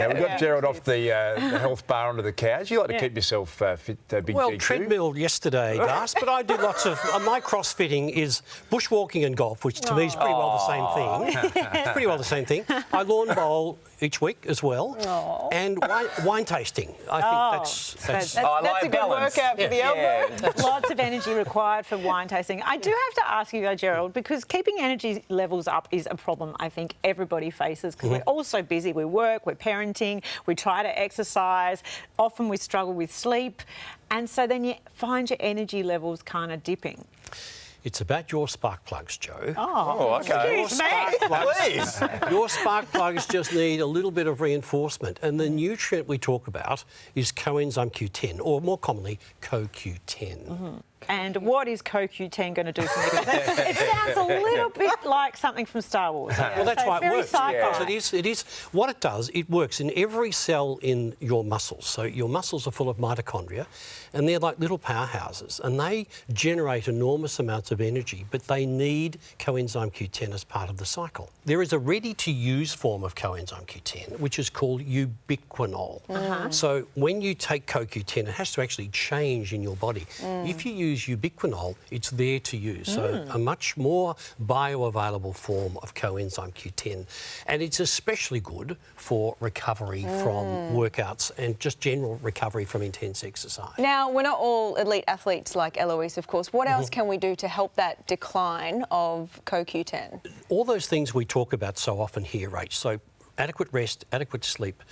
Now, we've got Gerald off the health bar onto the couch. You like to keep yourself fit, Big Well, G2? treadmill yesterday, Das, but I do lots of... my crossfitting is bushwalking and golf, which to me is pretty well the same thing. It's pretty well the same thing. I lawn bowl each week as well. And wine tasting. I think that's a good balance. workout for the elbow. Lots of energy required for wine tasting. I do have to ask you though, Gerald, because keeping energy levels up is a problem I think everybody faces because we're all so busy. We work, we're parenting, we try to exercise. Often we struggle with sleep. And so then you find your energy levels kind of dipping. It's about your spark plugs, Joe. Oh, okay. Excuse me. Please. Your spark plugs just need a little bit of reinforcement. And the nutrient we talk about is coenzyme Q10, or more commonly, CoQ10. And what is CoQ10 going to do for me? It sounds a little bit like something from Star Wars. Well, that's why it works. Sci-fi. It is. What it does, it works in every cell in your muscles. So your muscles are full of mitochondria, and they're like little powerhouses, and they generate enormous amounts of energy, but they need coenzyme Q10 as part of the cycle. There is a ready-to-use form of coenzyme Q10, which is called Ubiquinol. So when you take CoQ10, it has to actually change in your body. If you use Ubiquinol, it's there to use. So a much more bioavailable form of coenzyme Q10. And it's especially good for recovery from workouts and just general recovery from intense exercise. Now, we're not all elite athletes like Eloise, of course. What else can we do to help that decline of CoQ10? All those things we talk about so often here, Rach. So adequate rest, adequate sleep,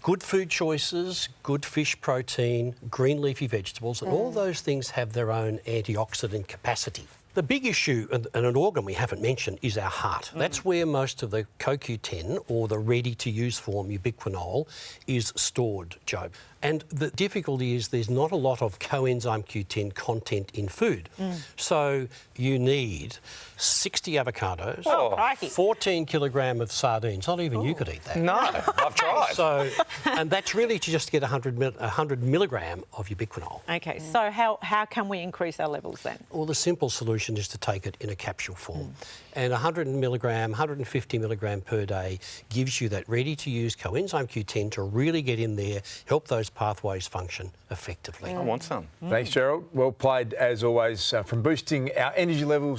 good food choices, good fish protein, green leafy vegetables, and all those things have their own antioxidant capacity. The big issue, and an organ we haven't mentioned, is our heart. That's where most of the CoQ10, or the ready-to-use form, Ubiquinol, is stored, Joe. And the difficulty is there's not a lot of coenzyme Q10 content in food. So you need 60 avocados, 14 kilogram of sardines. Not even you could eat that. No, I've tried. So, and that's really to just get 100 milligram of Ubiquinol. Okay, so how can we increase our levels then? Well, the simple solution is to take it in a capsule form. And 100 milligram, 150 milligram per day gives you that ready-to-use coenzyme Q10 to really get in there, help those pathways function effectively. I want some. Thanks, Gerald. Well played, as always, from boosting our energy levels